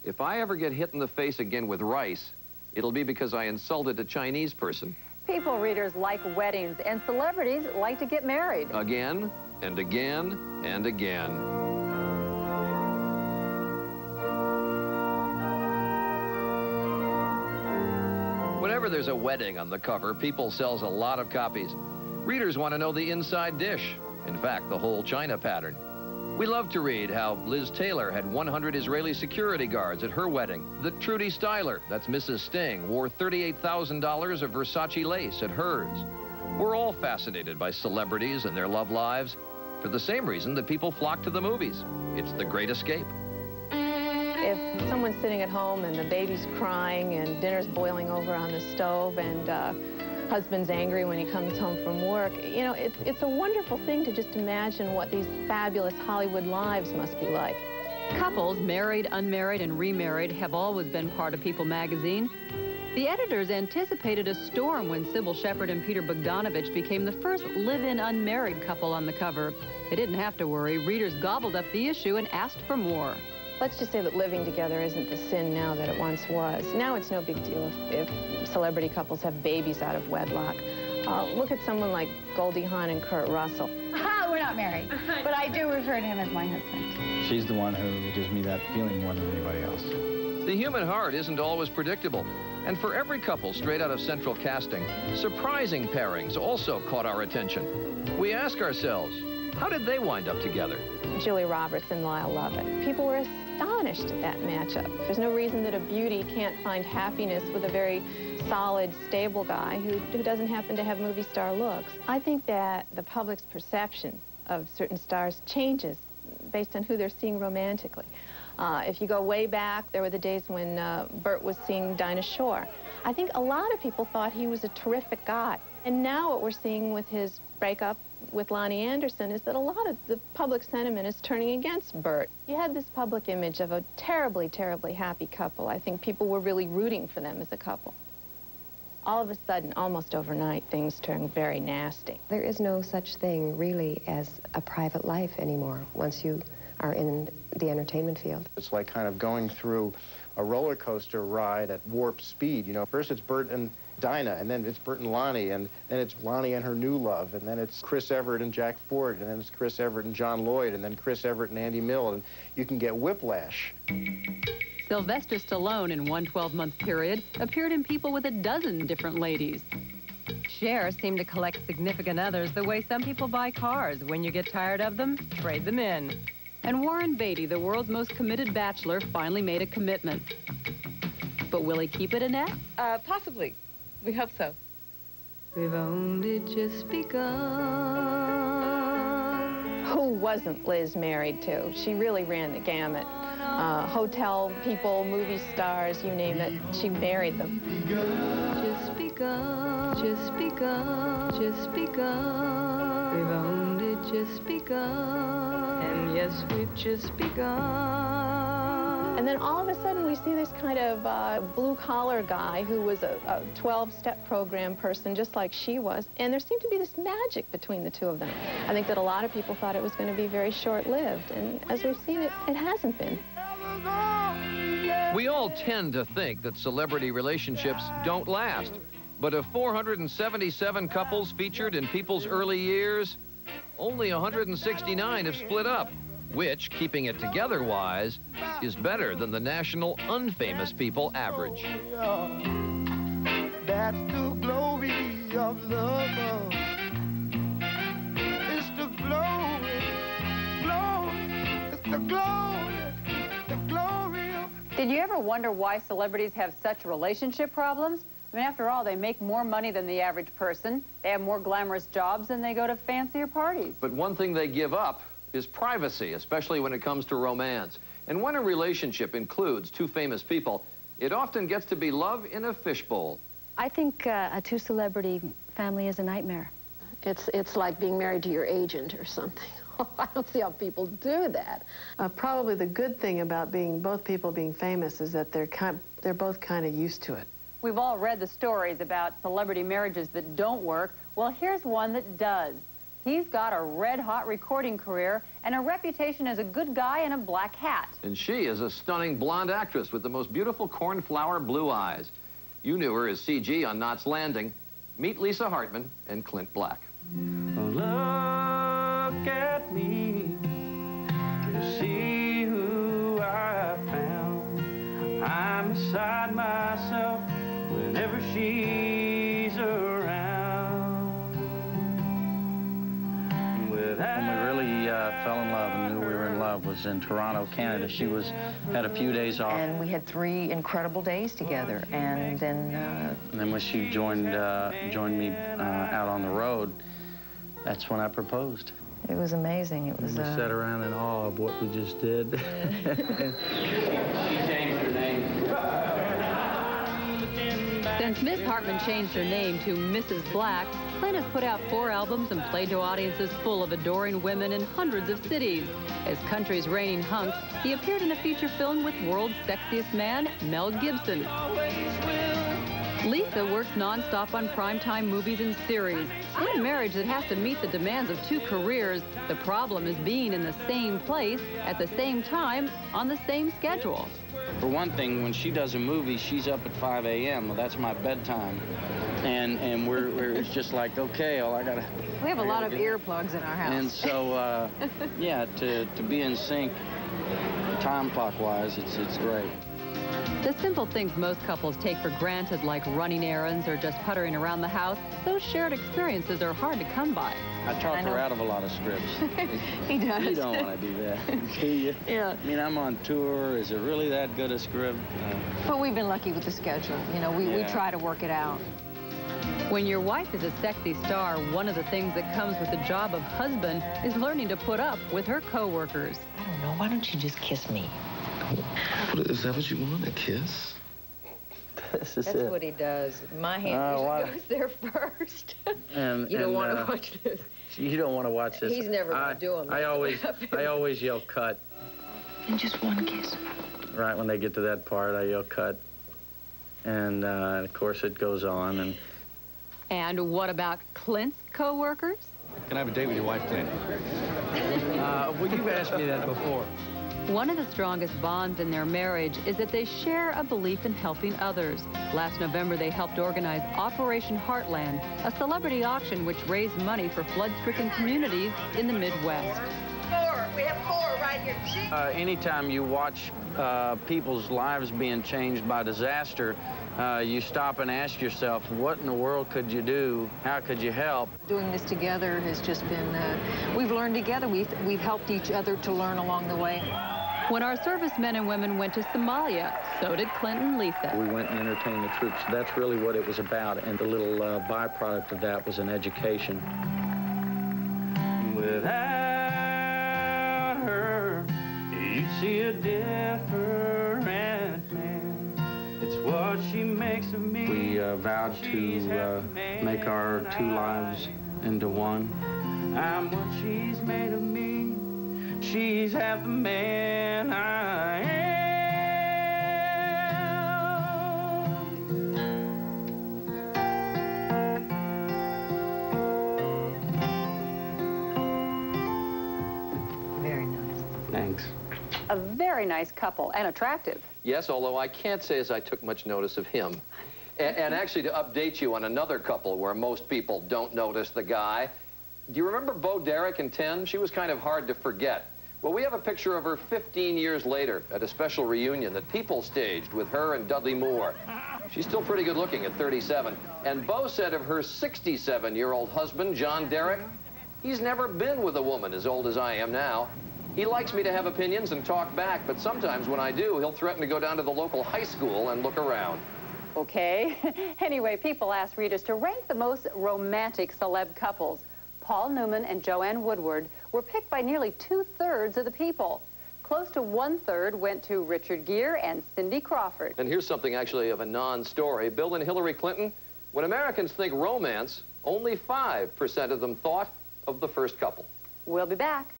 If I ever get hit in the face again with rice, it'll be because I insulted a Chinese person. People readers like weddings, and celebrities like to get married. Again, and again, and again. Whenever there's a wedding on the cover, People sells a lot of copies. Readers want to know the inside dish. In fact, the whole China pattern. We love to read how Liz Taylor had 100 Israeli security guards at her wedding. That Trudy Styler, that's Mrs. Sting, wore $38,000 of Versace lace at hers. We're all fascinated by celebrities and their love lives for the same reason that people flock to the movies. It's the great escape. If someone's sitting at home and the baby's crying and dinner's boiling over on the stove and husband's angry when he comes home from work, you know, it's a wonderful thing to just imagine what these fabulous Hollywood lives must be like. Couples, married, unmarried, and remarried, have always been part of People magazine. The editors anticipated a storm when Sybil Shepherd and Peter Bogdanovich became the first live-in unmarried couple on the cover. They didn't have to worry. Readers gobbled up the issue and asked for more. Let's just say that living together isn't the sin now that it once was. Now it's no big deal if celebrity couples have babies out of wedlock. Look at someone like Goldie Hawn and Kurt Russell. We're not married, but I do refer to him as my husband. She's the one who gives me that feeling more than anybody else. The human heart isn't always predictable. And for every couple straight out of Central Casting, surprising pairings also caught our attention. We ask ourselves, how did they wind up together? Julia Roberts and Lyle Lovett. People were astonished at that matchup. There's no reason that a beauty can't find happiness with a very solid, stable guy who doesn't happen to have movie star looks. I think that the public's perception of certain stars changes based on who they're seeing romantically. If you go way back, there were the days when Burt was seeing Dinah Shore. I think a lot of people thought he was a terrific guy. And now what we're seeing with his breakup with Lonnie Anderson is that a lot of the public sentiment is turning against Burt. You had this public image of a terribly, terribly happy couple. I think people were really rooting for them as a couple. All of a sudden, almost overnight, things turned very nasty. There is no such thing, really, as a private life anymore once you are in the entertainment field. It's like kind of going through a roller coaster ride at warp speed. You know, first it's Burt and Dinah, and then it's Burt and Lonnie, and then it's Lonnie and her new love, and then it's Chris Everett and Jack Ford, and then it's Chris Everett and John Lloyd, and then Chris Everett and Andy Mill, and you can get whiplash. Sylvester Stallone, in one 12-month period, appeared in People with a dozen different ladies. Cher seemed to collect significant others the way some people buy cars. When you get tired of them, trade them in. And Warren Beatty, the world's most committed bachelor, finally made a commitment. But will he keep it, Annette? Possibly. We hope so. We've only just begun. Who wasn't Liz married to? She really ran the gamut. Hotel people, movie stars, you name it, she married them. Just begun, just begun, just begun. We've only just begun. And yes, we've just begun. And then all of a sudden we see this kind of blue-collar guy who was a 12-step program person just like she was, and there seemed to be this magic between the two of them. I think that a lot of people thought it was going to be very short-lived, and as we've seen, it hasn't been. We all tend to think that celebrity relationships don't last, but of 477 couples featured in People's early years, only 169 have split up, which, keeping it together-wise, is better than the national unfamous people average. That's the glory of love. It's the glory, it's the glory of... Did you ever wonder why celebrities have such relationship problems? I mean, after all, they make more money than the average person. They have more glamorous jobs, and they go to fancier parties. But one thing they give up is privacy, especially when it comes to romance. And when a relationship includes two famous people, it often gets to be love in a fishbowl. I think a two-celebrity family is a nightmare. It's like being married to your agent or something. I don't see how people do that. Probably the good thing about both people being famous is that they're both kind of used to it. We've all read the stories about celebrity marriages that don't work. Well, here's one that does. He's got a red-hot recording career and a reputation as a good guy in a black hat. And she is a stunning blonde actress with the most beautiful cornflower blue eyes. You knew her as CG on Knots Landing. Meet Lisa Hartman and Clint Black. Look at me, you see who I found. I'm beside myself whenever she's around. When we really fell in love and knew we were in love was in Toronto, Canada. She had a few days off. And we had 3 incredible days together. And then when she joined me out on the road, that's when I proposed. It was amazing. It was. We sat around in awe of what we just did. She changed her name. Since Miss Hartman changed her name to Mrs. Black, Clint has put out 4 albums and played to audiences full of adoring women in hundreds of cities. As country's reigning hunk, he appeared in a feature film with world's sexiest man, Mel Gibson. Lisa works nonstop on primetime movies and series. In a marriage that has to meet the demands of 2 careers, the problem is being in the same place at the same time on the same schedule. For one thing, when she does a movie, she's up at 5 a.m. Well, that's my bedtime. And we're it's just like, okay, well, I gotta... We have a lot of earplugs in our house. And so, yeah, to be in sync time clock-wise, it's great. The simple things most couples take for granted, like running errands or just puttering around the house, those shared experiences are hard to come by. I talk her out of a lot of scripts. He does. You don't want to do that, do you? Yeah. I mean, I'm on tour. Is it really that good a script? But we've been lucky with the schedule. You know, we try to work it out. When your wife is a sexy star, one of the things that comes with the job of husband is learning to put up with her coworkers. I don't know. Why don't you just kiss me? Is that what you want, a kiss? That's what he does. My hand usually goes there first. You don't want to watch this. You don't want to watch this. He's never going to do them. I always yell cut. And just one kiss. Right when they get to that part, I yell cut. And of course it goes on. And what about Clint's coworkers? Can I have a date with your wife, Clint? Well, you've asked me that before. One of the strongest bonds in their marriage is that they share a belief in helping others. Last November, they helped organize Operation Heartland, a celebrity auction which raised money for flood-stricken communities in the Midwest. 4. We have 4 right here. Anytime you watch people's lives being changed by disaster, you stop and ask yourself, what in the world could you do? How could you help? Doing this together has just been, we've learned together. We've helped each other to learn along the way. When our servicemen and women went to Somalia, so did Clint and Lisa. We went and entertained the troops. That's really what it was about, and the little byproduct of that was an education. Without her, you see a different man. It's what she makes of me. We vowed to make our 2 lives into one. I'm what she's made of me. She's half the man I am. Very nice. Thanks. A very nice couple and attractive. Yes, although I can't say as I took much notice of him. And actually, to update you on another couple where most people don't notice the guy, do you remember Bo Derek and 10? She was kind of hard to forget. Well, we have a picture of her 15 years later at a special reunion that People staged with her and Dudley Moore. She's still pretty good looking at 37. And Bo said of her 67-year-old husband, John Derek, he's never been with a woman as old as I am now. He likes me to have opinions and talk back, but sometimes when I do, he'll threaten to go down to the local high school and look around. Okay. Anyway, People asked readers to rank the most romantic celeb couples. Paul Newman and Joanne Woodward were picked by nearly 2/3 of the people. Close to 1/3 went to Richard Gere and Cindy Crawford. And here's something actually of a non-story. Bill and Hillary Clinton, when Americans think romance, only 5% of them thought of the first couple. We'll be back.